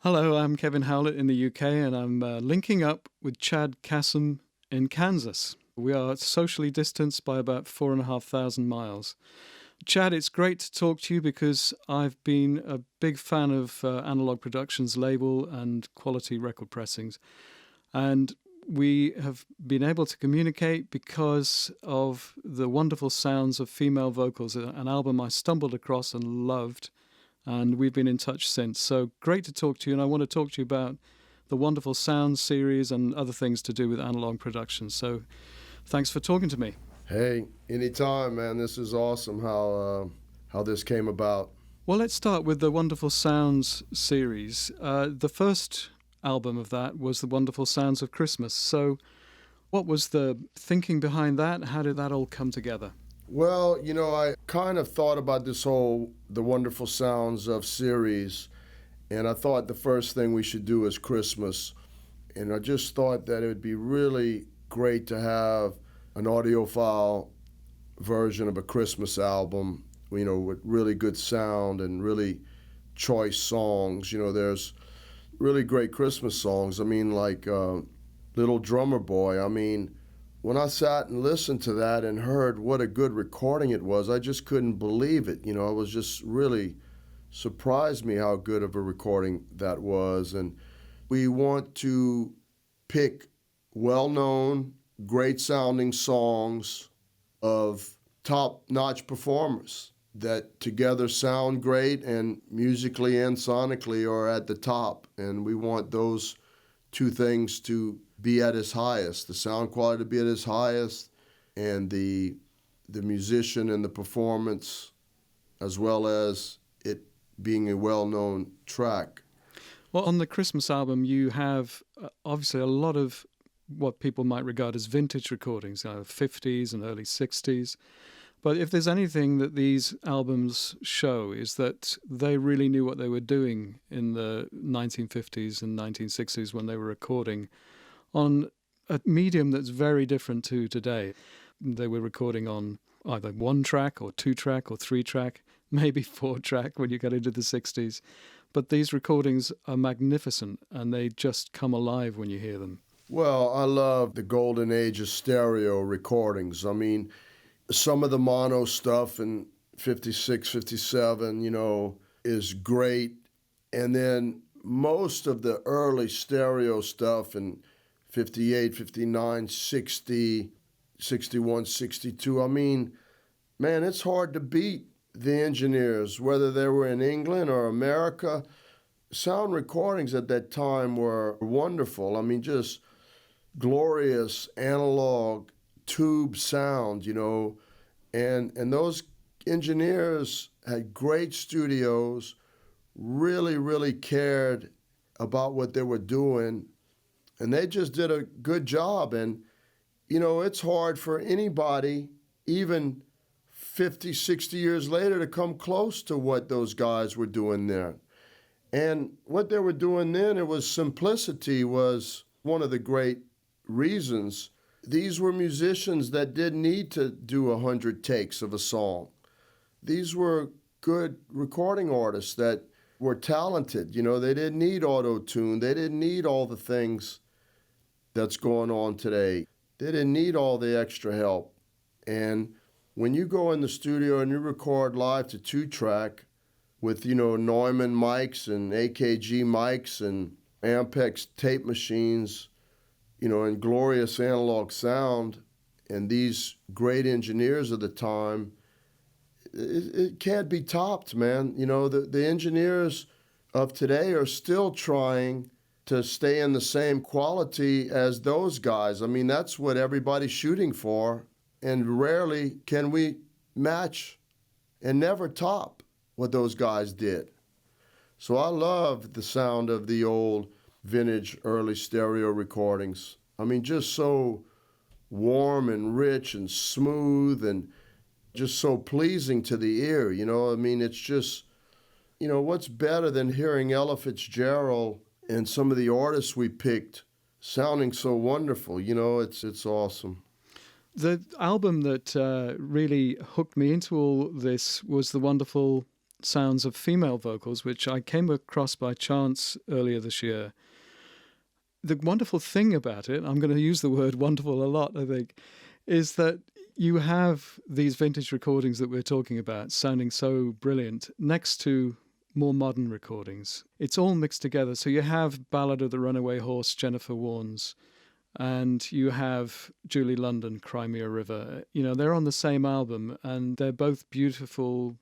Hello, I'm Kevin Howlett in the UK, and I'm linking up with Chad Kassem in Kansas. We are socially distanced by about 4,500 miles. Chad, it's great to talk to you because I've been a big fan of Analogue Productions label and quality record pressings. And we have been able to communicate because of the wonderful sounds of female vocals, an album I stumbled across and loved. And we've been in touch since. So great to talk to you. And I want to talk to you about the wonderful sound series and other things to do with Analogue Productions. So thanks for talking to me. Hey, anytime, man. This is awesome how this came about. Well, let's start with the Wonderful Sounds series. The first album of that was The Wonderful Sounds of Christmas. So what was the thinking behind that? How did that all come together? Well, I kind of thought about this whole The Wonderful Sounds of series, and I thought the first thing we should do is Christmas. And I just thought that it would be really great to have an audiophile version of a Christmas album, with really good sound and really choice songs. There's really great Christmas songs. Like Little Drummer Boy. When I sat and listened to that and heard what a good recording it was, I just couldn't believe it. It was just really surprised me how good of a recording that was. And we want to pick well-known, great-sounding songs of top-notch performers that together sound great and musically and sonically are at the top. And we want those two things to be at its highest, the sound quality to be at its highest, and the musician and the performance, as well as it being a well-known track. Well, on the Christmas album, you have obviously a lot of what people might regard as vintage recordings, 50s and early 60s. But if there's anything that these albums show is that they really knew what they were doing in the 1950s and 1960s when they were recording on a medium that's very different to today. They were recording on either 1-track or 2-track or 3-track, maybe 4-track when you get into the 60s. But these recordings are magnificent and they just come alive when you hear them. Well, I love the golden age of stereo recordings. Some of the mono stuff in 56, 57, is great. And then most of the early stereo stuff in 58, 59, 60, 61, 62. Man, it's hard to beat the engineers, whether they were in England or America. Sound recordings at that time were wonderful. Just glorious analog tube sound, and those engineers had great studios, really, really cared about what they were doing, and they just did a good job. And, it's hard for anybody, even 50, 60 years later, to come close to what those guys were doing there. And what they were doing then, it was simplicity was one of the great reasons. These were musicians that didn't need to do 100 takes of a song. These were good recording artists that were talented. They didn't need auto-tune. They didn't need all the things that's going on today. They didn't need all the extra help. And when you go in the studio and you record live to 2-track with, Neumann mics and AKG mics and Ampex tape machines, and glorious analog sound, and these great engineers of the time, it can't be topped, man. The engineers of today are still trying to stay in the same quality as those guys. That's what everybody's shooting for, and rarely can we match and never top what those guys did. So I love the sound of the old vintage early stereo recordings. Just so warm and rich and smooth and just so pleasing to the ear, It's just, what's better than hearing Ella Fitzgerald and some of the artists we picked sounding so wonderful? It's awesome. The album that really hooked me into all this was the wonderful sounds of female vocals, which I came across by chance earlier this year. The wonderful thing about it, I'm going to use the word wonderful a lot, I think, is that you have these vintage recordings that we're talking about sounding so brilliant next to more modern recordings. It's all mixed together. So you have Ballad of the Runaway Horse, Jennifer Warnes, and you have Julie London, Cry Me a River. You know, they're on the same album, and they're both beautiful,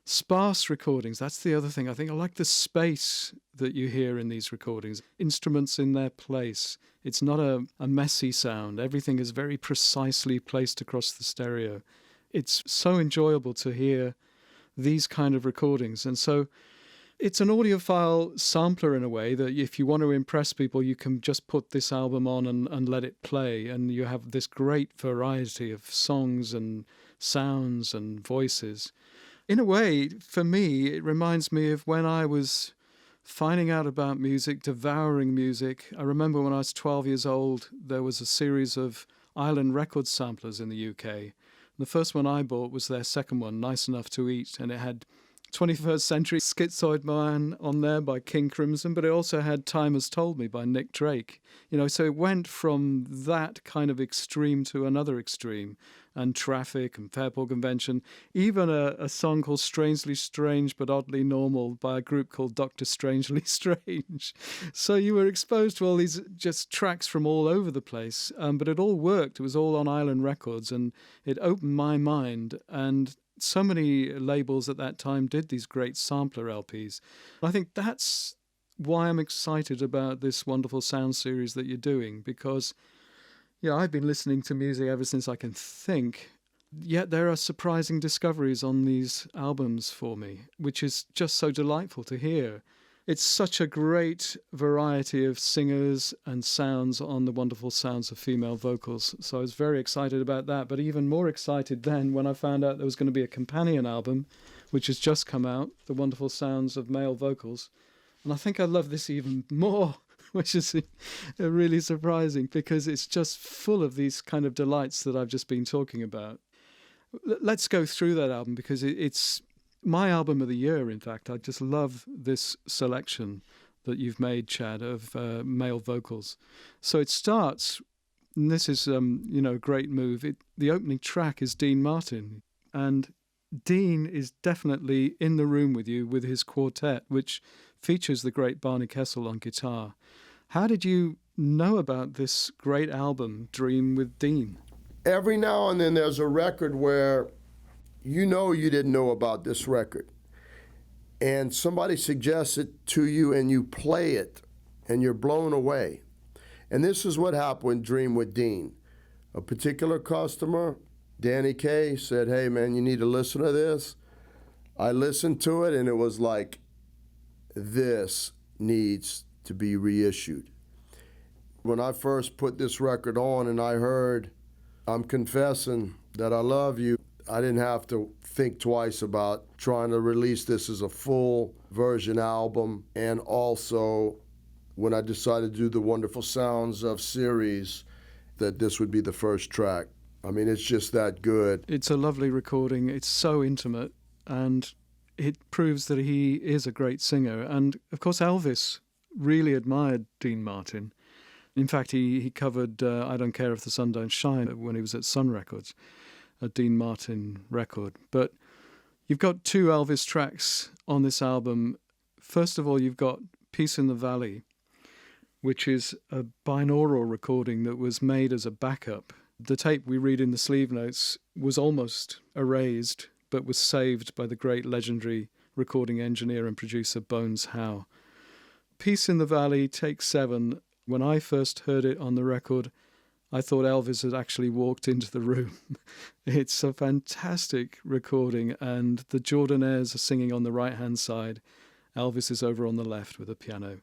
sparse recordings. That's the other thing. I think I like the space that you hear in these recordings. Instruments in their place. It's not a messy sound. Everything is very precisely placed across the stereo. It's so enjoyable to hear these kind of recordings. And so it's an audiophile sampler in a way that if you want to impress people, you can just put this album on and let it play. And you have this great variety of songs and sounds and voices. In a way, for me, it reminds me of when I was finding out about music, devouring music. I remember when I was 12 years old, there was a series of Island Records samplers in the UK. The first one I bought was their second one, Nice Enough to Eat, and it had 21st Century Schizoid Man on there by King Crimson, but it also had Time Has Told Me by Nick Drake. You know, so it went from that kind of extreme to another extreme, and Traffic and Fairport Convention, even a song called Strangely Strange but Oddly Normal by a group called Dr. Strangely Strange. So you were exposed to all these just tracks from all over the place, but it all worked. It was all on Island Records, and it opened my mind. And so many labels at that time did these great sampler LPs. I think that's why I'm excited about this wonderful sound series that you're doing, because I've been listening to music ever since I can think, yet there are surprising discoveries on these albums for me, which is just so delightful to hear. It's such a great variety of singers and sounds on the wonderful sounds of female vocals. So I was very excited about that, but even more excited then when I found out there was going to be a companion album, which has just come out, The Wonderful Sounds of Male Vocals. And I think I love this even more, which is really surprising because it's just full of these kind of delights that I've just been talking about. Let's go through that album because it's my album of the year, in fact. I just love this selection that you've made, Chad, of male vocals. So it starts, and this is a great move. The opening track is Dean Martin, and Dean is definitely in the room with you with his quartet, which features the great Barney Kessel on guitar. How did you know about this great album, Dream with Dean? Every now and then there's a record where you didn't know about this record, and somebody suggests it to you and you play it and you're blown away. And this is what happened with Dream with Dean. A particular customer, Danny Kaye, said, "Hey man, you need to listen to this." I listened to it and it was like, this needs to be reissued. When I first put this record on and I heard I'm Confessing That I Love You, I didn't have to think twice about trying to release this as a full version album. And also, when I decided to do the Wonderful Sounds of series, that this would be the first track. I mean, it's just that good. It's a lovely recording. It's so intimate, and it proves that he is a great singer. And, of course, Elvis really admired Dean Martin. In fact, he covered I Don't Care If the Sun Don't Shine when he was at Sun Records, a Dean Martin record. But you've got two Elvis tracks on this album. First of all, you've got Peace in the Valley, which is a binaural recording that was made as a backup. The tape we read in the sleeve notes was almost erased, but was saved by the great legendary recording engineer and producer Bones Howe. Peace in the Valley, take 7. When I first heard it on the record, I thought Elvis had actually walked into the room. It's a fantastic recording, and the Jordanaires are singing on the right-hand side. Elvis is over on the left with a piano.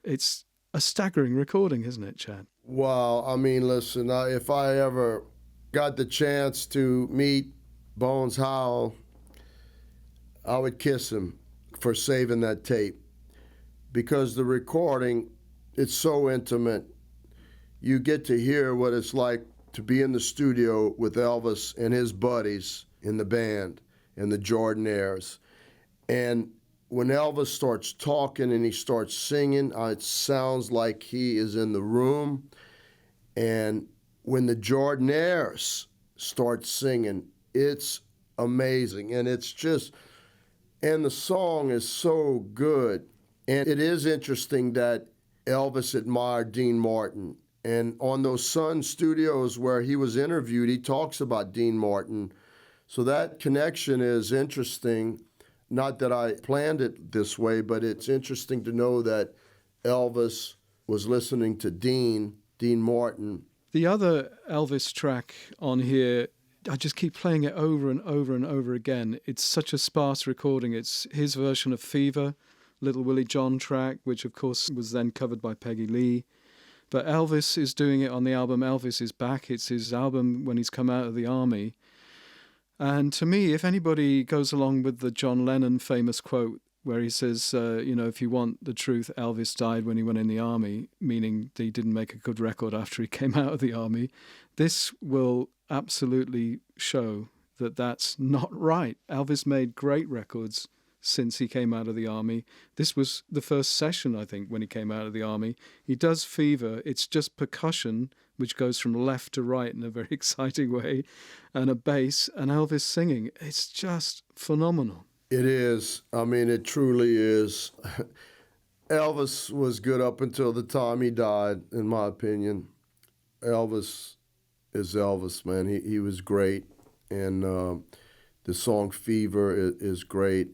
It's a staggering recording, isn't it, Chad? Well, I mean, listen, if I ever got the chance to meet Bones Howe, I would kiss him for saving that tape, because the recording, it's so intimate. You get to hear what it's like to be in the studio with Elvis and his buddies in the band and the Jordanaires. And when Elvis starts talking and he starts singing, it sounds like he is in the room. And when the Jordanaires start singing, it's amazing. And it's just, and the song is so good. And it is interesting that Elvis admired Dean Martin. And on those Sun studios where he was interviewed, he talks about Dean Martin. So that connection is interesting. Not that I planned it this way, but it's interesting to know that Elvis was listening to Dean Martin. The other Elvis track on here, I just keep playing it over and over and over again. It's such a sparse recording. It's his version of Fever, Little Willie John track, which of course was then covered by Peggy Lee. But Elvis is doing it on the album Elvis Is Back. It's his album when he's come out of the army. And to me, if anybody goes along with the John Lennon famous quote where he says, if you want the truth, Elvis died when he went in the army, meaning that he didn't make a good record after he came out of the army, this will absolutely show that that's not right. Elvis made great records since he came out of the army. This was the first session, I think, when he came out of the army. He does Fever. It's just percussion, which goes from left to right in a very exciting way, and a bass, and Elvis singing. It's just phenomenal. It is. I mean, it truly is. Elvis was good up until the time he died, in my opinion. Elvis is Elvis, man. He was great. And the song Fever is great.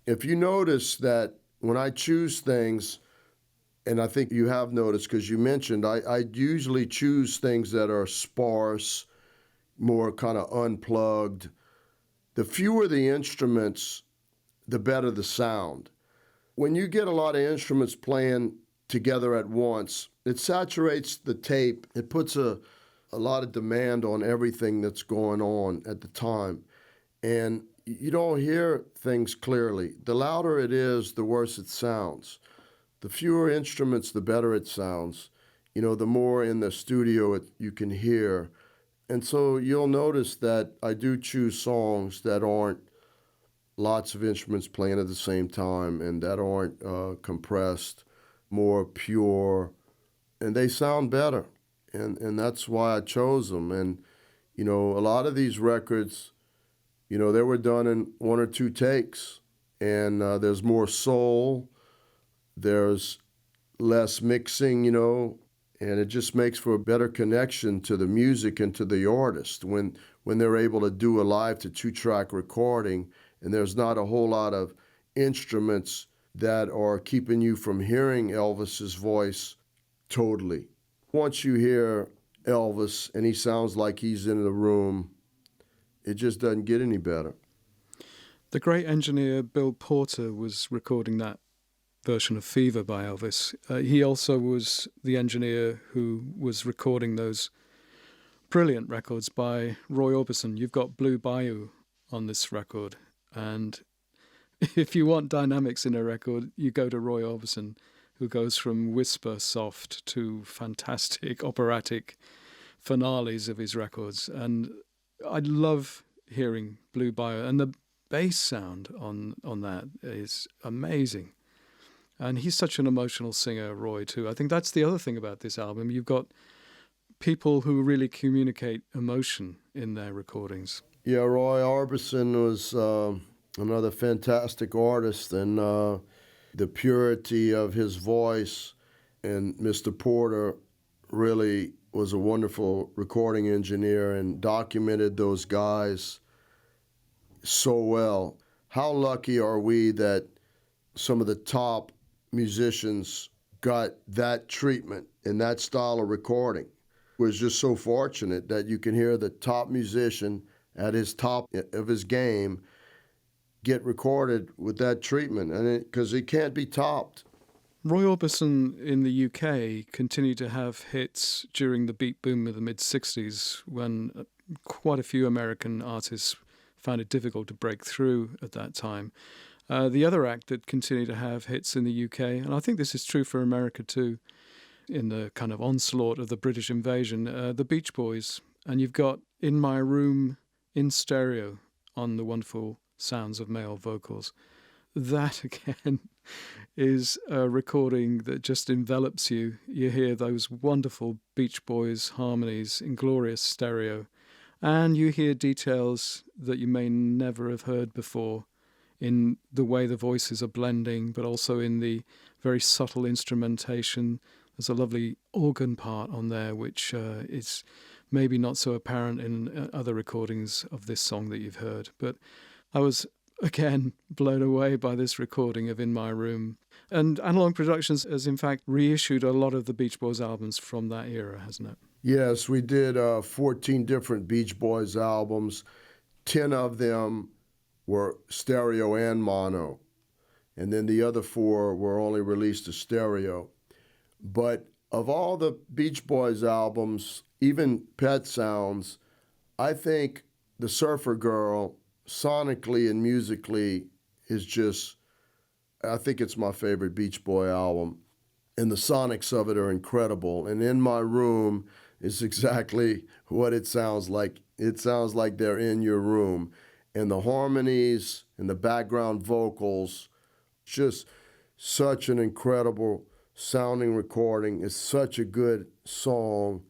If you notice that when I choose things, and I think you have noticed because you mentioned, I usually choose things that are sparse, more kind of unplugged. The fewer the instruments, the better the sound. When you get a lot of instruments playing together at once, it saturates the tape. It puts a lot of demand on everything that's going on at the time. And you don't hear things clearly. The louder it is, the worse it sounds. The fewer instruments, the better it sounds. The more in the studio you can hear. And so you'll notice that I do choose songs that aren't lots of instruments playing at the same time and that aren't compressed, more pure, and they sound better. And that's why I chose them. And, a lot of these records, they were done in one or two takes. And there's more soul, there's less mixing, and it just makes for a better connection to the music and to the artist when they're able to do a live to two-track recording and there's not a whole lot of instruments that are keeping you from hearing Elvis's voice totally. Once you hear Elvis and he sounds like he's in the room, it just doesn't get any better. The great engineer Bill Porter was recording that version of Fever by Elvis. He also was the engineer who was recording those brilliant records by Roy Orbison. You've got Blue Bayou on this record, and if you want dynamics in a record, you go to Roy Orbison, who goes from whisper soft to fantastic operatic finales of his records. And I love hearing Blue Bayou, and the bass sound on that is amazing. And he's such an emotional singer, Roy, too. I think that's the other thing about this album. You've got people who really communicate emotion in their recordings. Yeah, Roy Orbison was another fantastic artist, and the purity of his voice. And Mr. Porter really was a wonderful recording engineer and documented those guys so well. How lucky are we that some of the top musicians got that treatment and that style of recording? We're just so fortunate that you can hear the top musician at his top of his game get recorded with that treatment, and because it can't be topped. Roy Orbison in the UK continued to have hits during the beat boom of the mid-60s when quite a few American artists found it difficult to break through at that time. The other act that continued to have hits in the UK, and I think this is true for America too, in the kind of onslaught of the British invasion, the Beach Boys. And you've got In My Room in stereo on the wonderful sounds of male vocals. that again is a recording that just envelops you. You hear those wonderful Beach Boys harmonies in glorious stereo, and you hear details that you may never have heard before in the way the voices are blending, but also in the very subtle instrumentation. There's a lovely organ part on there, which is maybe not so apparent in other recordings of this song that you've heard. But I was, again, blown away by this recording of In My Room. And Analogue Productions has, in fact, reissued a lot of the Beach Boys albums from that era, hasn't it? Yes, we did 14 different Beach Boys albums. 10 of them were stereo and mono. And then the other 4 were only released as stereo. But of all the Beach Boys albums, even Pet Sounds, I think The Surfer Girl, sonically and musically, is just, I think it's my favorite Beach Boy album. And the sonics of it are incredible. And In My Room is exactly what it sounds like. It sounds like they're in your room. And the harmonies and the background vocals, just such an incredible sounding recording. It's such a good song.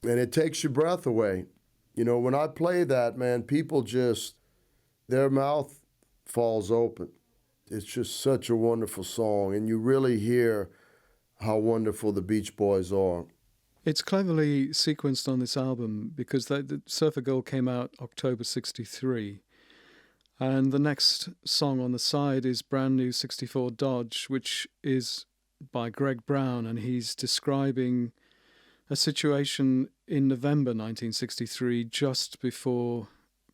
And it takes your breath away. You know, when I play that, man, people just, their mouth falls open. It's just such a wonderful song. And you really hear how wonderful the Beach Boys are. It's cleverly sequenced on this album because the Surfer Girl came out October 63. And the next song on the side is Brand New 64 Dodge, which is by Greg Brown, and he's describing a situation in November 1963, just before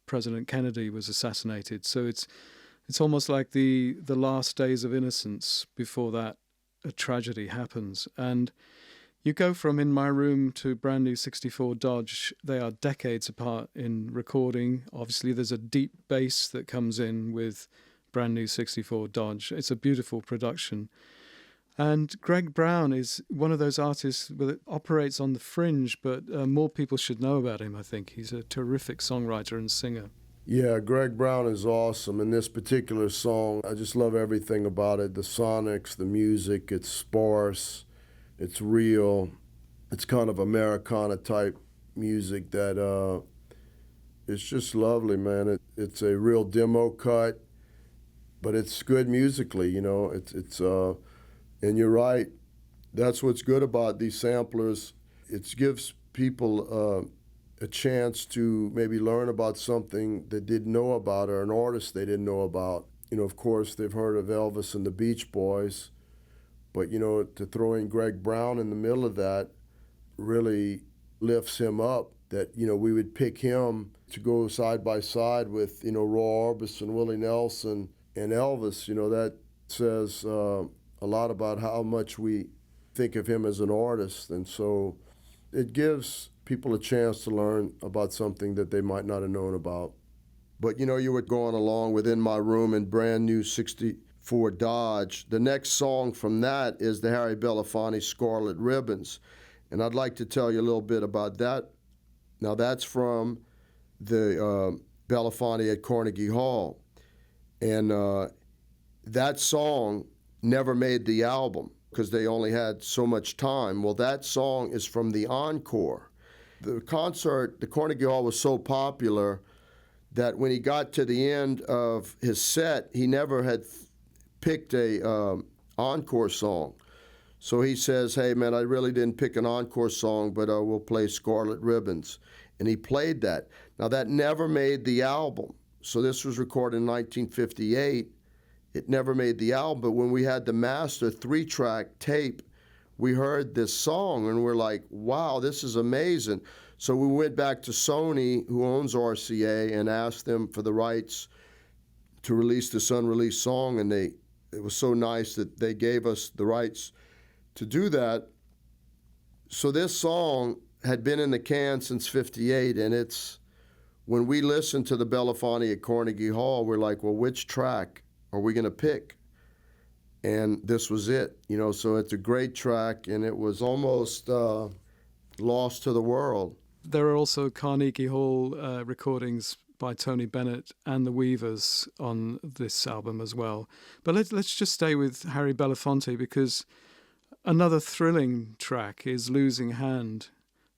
President Kennedy was assassinated. So it's almost like the last days of innocence before that a tragedy happens. And you go from In My Room to Brand New 64 Dodge. They are decades apart in recording. Obviously, there's a deep bass that comes in with Brand New 64 Dodge. It's a beautiful production. And Greg Brown is one of those artists that operates on the fringe, but more people should know about him, I think. He's a terrific songwriter and singer. Yeah, Greg Brown is awesome. In this particular song, I just love everything about it. The sonics, the music, it's sparse, it's real. It's kind of Americana-type music that it's just lovely, man. It's a real demo cut, but it's good musically, you know. And you're right. That's what's good about these samplers. It gives people a chance to maybe learn about something they didn't know about or an artist they didn't know about. You know, of course, they've heard of Elvis and the Beach Boys, but, you know, to throw in Greg Brown in the middle of that really lifts him up, that, you know, we would pick him to go side by side with, you know, Roy Orbison, Willie Nelson, and Elvis. You know, that says a lot about how much we think of him as an artist. And so it gives people a chance to learn about something that they might not have known about. But, you know, you were going along with In My Room and Brand New 64 Dodge. The next song from that is the Harry Belafonte Scarlet Ribbons. And I'd like to tell you a little bit about that. Now, that's from the Belafonte at Carnegie Hall. And that song never made the album because they only had so much time. Well, that song is from the encore. The concert, the Carnegie Hall was so popular that when he got to the end of his set, he never had picked a encore song. So he says, hey, man, I really didn't pick an encore song, but we'll play Scarlet Ribbons. And he played that. Now, that never made the album. So this was recorded in 1958. It never made the album, but when we had the master 3-track tape, we heard this song and we're like, wow, this is amazing. So we went back to Sony, who owns RCA, and asked them for the rights to release this unreleased song, and it was so nice that they gave us the rights to do that. So this song had been in the can since 58, and when we listened to the Belafonte at Carnegie Hall, we're like, well, which track are we going to pick? And this was it, you know, so it's a great track, and it was almost lost to the world. There are also Carnegie Hall recordings by Tony Bennett and the Weavers on this album as well. But let's just stay with Harry Belafonte, because another thrilling track is Losing Hand,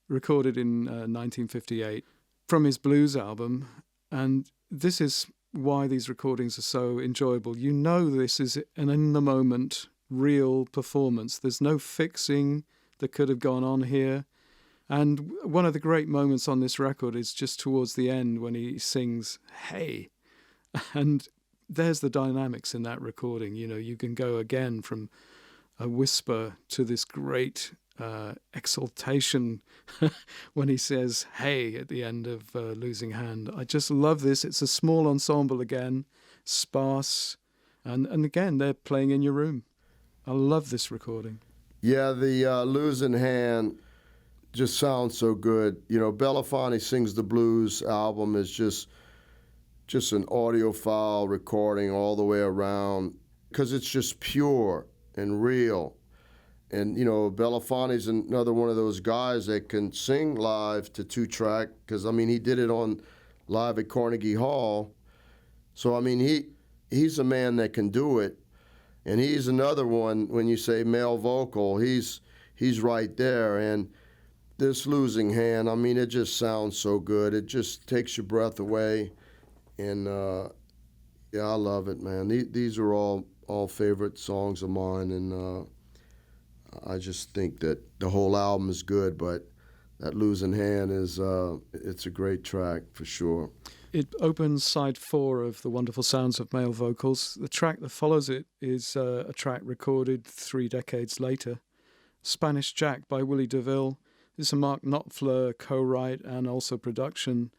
recorded in 1958 from his blues album. And this is why these recordings are so enjoyable. You know this is an in-the-moment, real performance. There's no fixing that could have gone on here. And one of the great moments on this record is just towards the end when he sings, "Hey." And there's the dynamics in that recording. You know, you can go again from a whisper to this great exaltation when he says "hey" at the end of Losing Hand. I just love this. It's a small ensemble again, sparse, and again, they're playing in your room. I love this recording. Yeah, the Losing Hand just sounds so good. You know, Belafonte Sings the Blues album is just an audiophile recording all the way around, because it's just pure and real. And, you know, Belafonte's another one of those guys that can sing live to 2-track, because, I mean, he did it on live at Carnegie Hall. So, I mean, he's a man that can do it. And he's another one, when you say male vocal, he's right there. And this Losing Hand, I mean, it just sounds so good. It just takes your breath away. And, yeah, I love it, man. These are all favorite songs of mine, and I just think that the whole album is good, but that Losing Hand is it's a great track for sure. It opens side 4 of The Wonderful Sounds of Male Vocals. The track that follows it is a track recorded 3 decades later, Spanish Jack by Willie Deville. This is a Mark Knopfler co-write and also production,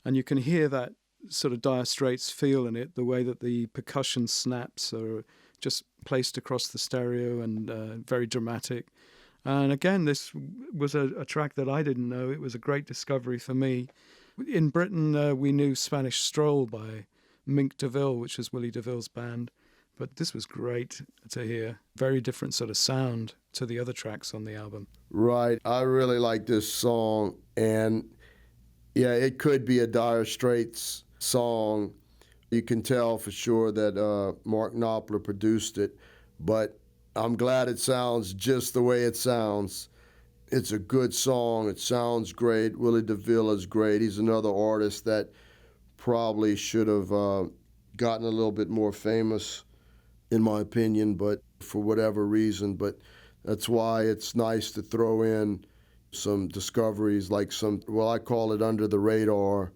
and you can hear that sort of Dire Straits feel in it, the way that the percussion snaps are just placed across the stereo, and very dramatic. And again, this was a track that I didn't know. It was a great discovery for me. In Britain, we knew Spanish Stroll by Mink DeVille, which was Willie DeVille's band. But this was great to hear. Very different sort of sound to the other tracks on the album. Right. I really like this song. And, yeah, it could be a Dire Straits song. You can tell for sure that Mark Knopfler produced it. But I'm glad it sounds just the way it sounds. It's a good song. It sounds great. Willie DeVille is great. He's another artist that probably should have gotten a little bit more famous, in my opinion, but for whatever reason. But that's why it's nice to throw in some discoveries, like some, well, I call it under the radar.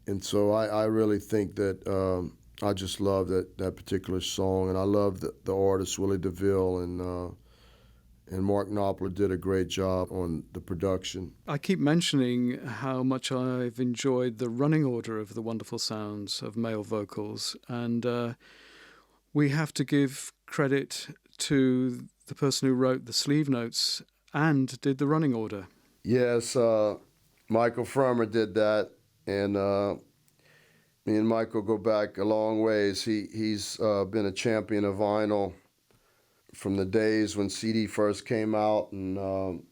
And so I really think that I just love that particular song. And I love the artist, Willie DeVille, and Mark Knopfler did a great job on the production. I keep mentioning how much I've enjoyed the running order of The Wonderful Sounds of Male Vocals. And we have to give credit to the person who wrote the sleeve notes and did the running order. Yes, Michael Frommer did that. And me and Michael go back a long ways. He's been a champion of vinyl from the days when CD first came out, and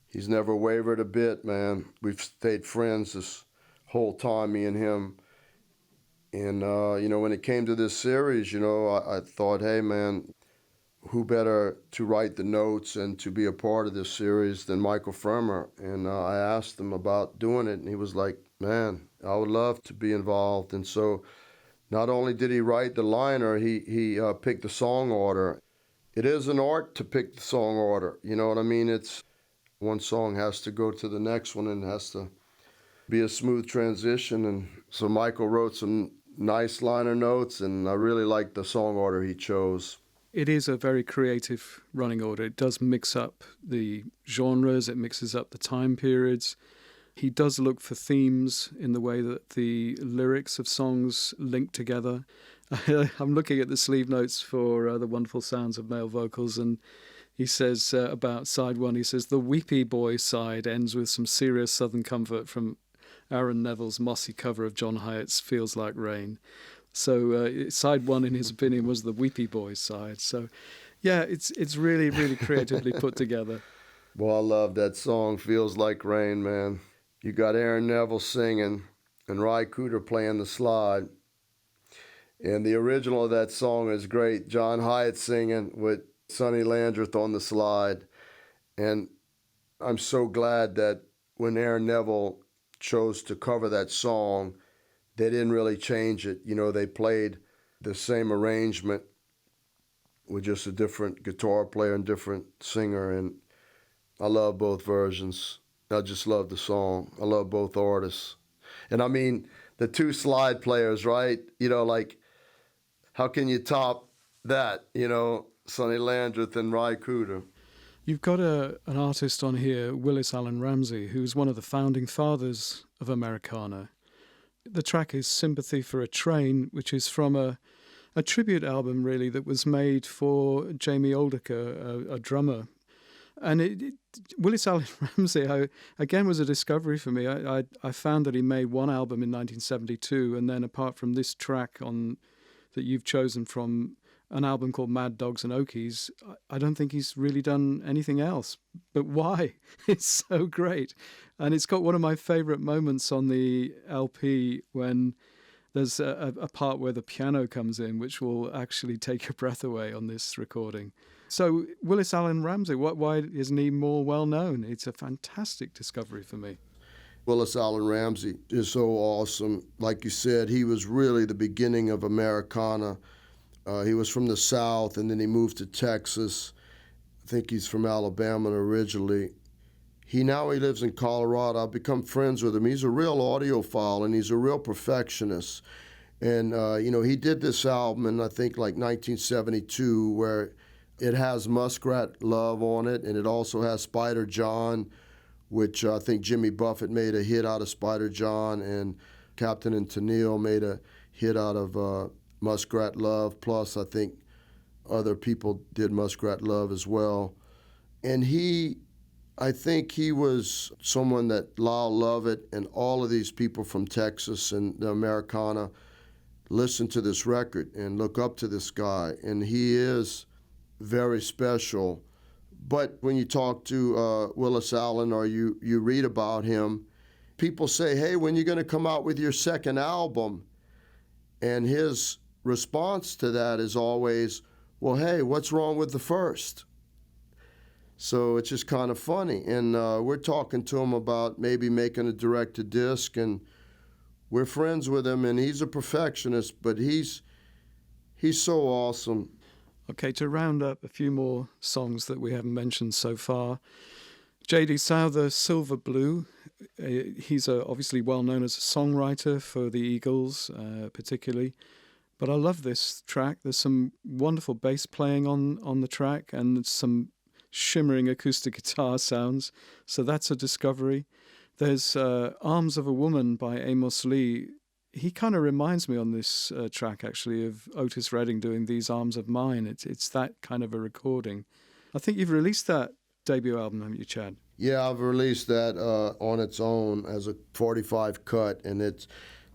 he's never wavered a bit, man. We've stayed friends this whole time, me and him. And, you know, when it came to this series, you know, I thought, hey, man, who better to write the notes and to be a part of this series than Michael Frommer? And I asked him about doing it, and he was like, man, I would love to be involved. And so not only did he write the liner, he picked the song order. It is an art to pick the song order. You know what I mean? It's one song has to go to the next one and has to be a smooth transition. And so Michael wrote some nice liner notes, and I really liked the song order he chose. It is a very creative running order. It does mix up the genres. It mixes up the time periods. He does look for themes in the way that the lyrics of songs link together. I'm looking at the sleeve notes for The Wonderful Sounds of Male Vocals, and he says about side 1, he says, the weepy boy side ends with some serious southern comfort from Aaron Neville's mossy cover of John Hyatt's Feels Like Rain. So side 1, in his opinion, was the weepy boy side. So, yeah, it's really, really creatively put together. Well, I love that song, Feels Like Rain, man. You got Aaron Neville singing, and Ry Cooder playing the slide. And the original of that song is great. John Hyatt singing with Sonny Landreth on the slide. And I'm so glad that when Aaron Neville chose to cover that song, they didn't really change it. You know, they played the same arrangement with just a different guitar player and different singer. And I love both versions. I just love the song. I love both artists. And I mean, the two slide players, right? You know, like, how can you top that? You know, Sonny Landreth and Ry Cooder. You've got an artist on here, Willis Allen Ramsey, who's one of the founding fathers of Americana. The track is Sympathy for a Train, which is from a tribute album, really, that was made for Jamie Oldicker, a drummer. And Willis Allen Ramsey, again, was a discovery for me. I found that he made one album in 1972, and then apart from this track that you've chosen from an album called Mad Dogs and Okies, I don't think he's really done anything else. But why? It's so great. And it's got one of my favourite moments on the LP when there's a part where the piano comes in, which will actually take your breath away on this recording. So Willis Allen Ramsey, why isn't he more well-known? It's a fantastic discovery for me. Willis Allen Ramsey is so awesome. Like you said, he was really the beginning of Americana. He was from the South, and then he moved to Texas. I think he's from Alabama originally. He lives in Colorado. I've become friends with him. He's a real audiophile, and he's a real perfectionist. And, he did this album in, I think, like 1972, where it has Muskrat Love on it, and it also has Spider John, which I think Jimmy Buffett made a hit out of Spider John, and Captain and Tennille made a hit out of Muskrat Love, plus I think other people did Muskrat Love as well. And I think he was someone that Lyle Lovett and all of these people from Texas and the Americana listen to this record and look up to this guy. And he is very special. But when you talk to Willis Allen or you read about him, people say, hey, when are you going to come out with your second album? And his response to that is always, well, hey, what's wrong with the first? So it's just kind of funny. And we're talking to him about maybe making a direct-to-disc, and we're friends with him, and he's a perfectionist, but he's so awesome. Okay, to round up a few more songs that we haven't mentioned so far, J.D. Souther, Silver Blue. He's obviously well known as a songwriter for the Eagles, particularly. But I love this track. There's some wonderful bass playing on the track and some shimmering acoustic guitar sounds. So that's a discovery. There's Arms of a Woman by Amos Lee. He kind of reminds me on this track, actually, of Otis Redding doing These Arms of Mine. It's that kind of a recording. I think you've released that debut album, haven't you, Chad? Yeah, I've released that on its own as a 45 cut, and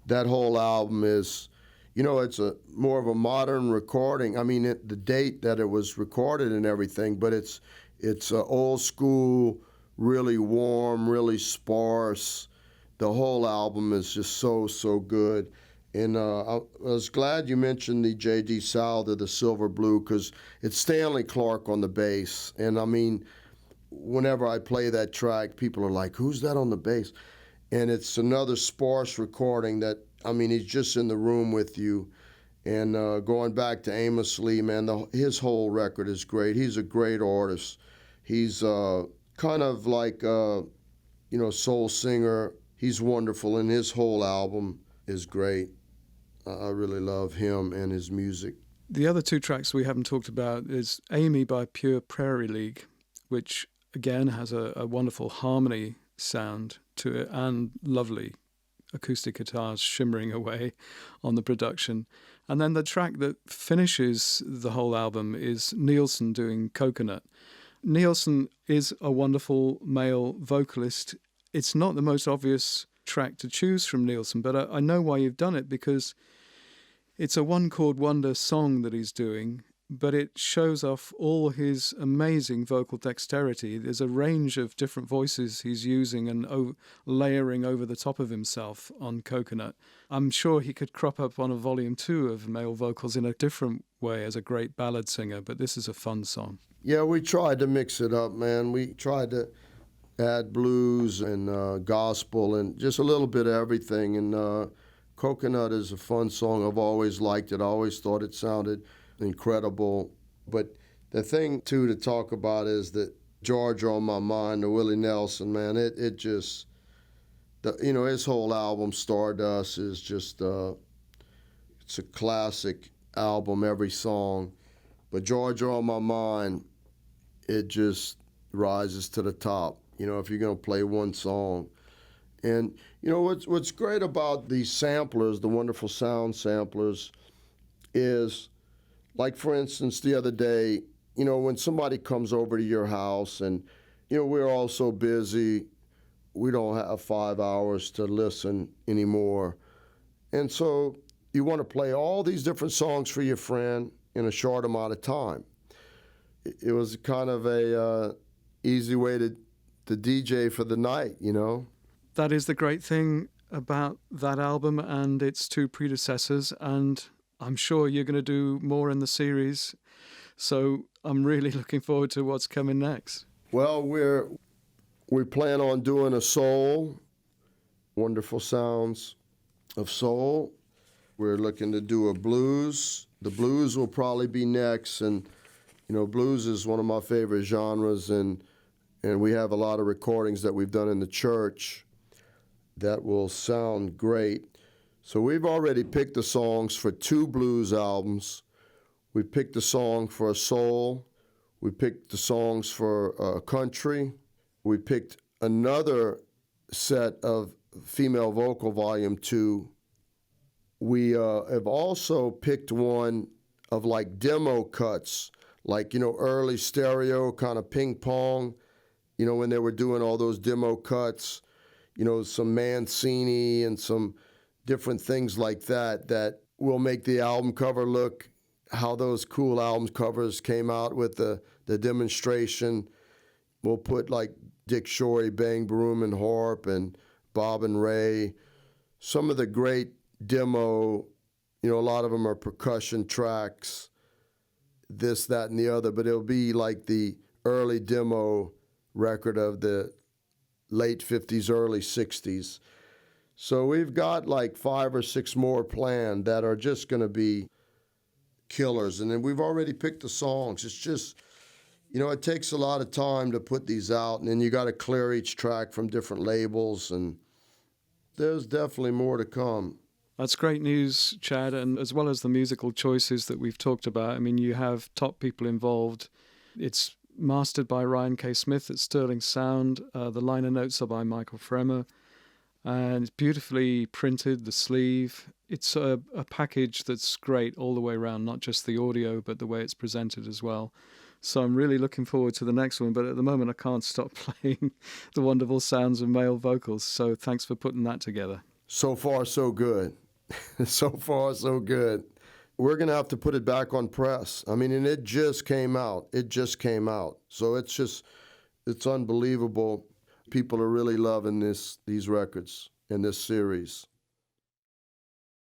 that whole album is, it's a more of a modern recording. I mean, the date that it was recorded and everything, but it's old school, really warm, really sparse. The whole album is just so good. And I was glad you mentioned the J.D. Souther, the Silver Blue, because it's Stanley Clarke on the bass. And I mean, whenever I play that track, people are like, who's that on the bass? And it's another sparse recording that, I mean, he's just in the room with you. And going back to Amos Lee, man, his whole record is great. He's a great artist. He's kind of like, soul singer. He's wonderful, and his whole album is great. I really love him and his music. The other two tracks we haven't talked about is Amy by Pure Prairie League, which, again, has a wonderful harmony sound to it and lovely acoustic guitars shimmering away on the production. And then the track that finishes the whole album is Nielsen doing Coconut. Nielsen is a wonderful male vocalist. It's not the most obvious track to choose from Nielsen, but I know why you've done it, because it's a one-chord wonder song that he's doing. but it shows off all his amazing vocal dexterity. There's a range of different voices he's using and layering over the top of himself on Coconut. I'm sure he could crop up on a volume 2 of male vocals in a different way as a great ballad singer, but this is a fun song. Yeah, we tried to mix it up, man. We tried to add blues and gospel and just a little bit of everything. And Coconut is a fun song. I've always liked it. I always thought it sounded incredible. But the thing, too, to talk about is that Georgia on My Mind, the Willie Nelson, man, it just, his whole album, Stardust, is just, it's a classic album, every song. But Georgia on My Mind, it just rises to the top, if you're going to play one song. And, what's great about these samplers, the wonderful sound samplers, is, like, for instance, the other day, when somebody comes over to your house and, we're all so busy, we don't have 5 hours to listen anymore. And so you want to play all these different songs for your friend in a short amount of time. It was kind of a easy way to DJ for the night, That is the great thing about that album and its 2 predecessors, and I'm sure you're going to do more in the series, so I'm really looking forward to what's coming next. Well, we plan on doing a soul, wonderful sounds of soul. We're looking to do a blues. The blues will probably be next, and blues is one of my favorite genres, and we have a lot of recordings that we've done in the church that will sound great. So we've already picked the songs for 2 blues albums. We picked the song for a soul. We picked the songs for country. We picked another set of female vocal volume 2. We have also picked one of like demo cuts, like, early stereo kind of ping pong, when they were doing all those demo cuts, some Mancini and some different things like that will make the album cover look how those cool album covers came out with the demonstration. We'll put like Dick Shorey, Bang Broom and Harp, and Bob and Ray. Some of the great demo, a lot of them are percussion tracks, this, that, and the other, but it'll be like the early demo record of the late 50s, early 60s. So we've got like 5 or 6 more planned that are just going to be killers. And then we've already picked the songs. It's just, it takes a lot of time to put these out, and then you got to clear each track from different labels, and there's definitely more to come. That's great news, Chad, and as well as the musical choices that we've talked about, I mean, you have top people involved. It's mastered by Ryan K. Smith at Sterling Sound. The liner notes are by Michael Fremer. And it's beautifully printed, the sleeve. It's a package that's great all the way around, not just the audio, but the way it's presented as well. So I'm really looking forward to the next one, but at the moment I can't stop playing the wonderful sounds of male vocals. So thanks for putting that together. So far, so good. So far, so good. We're going to have to put it back on press. I mean, and it just came out. So it's unbelievable. People are really loving these records and this series.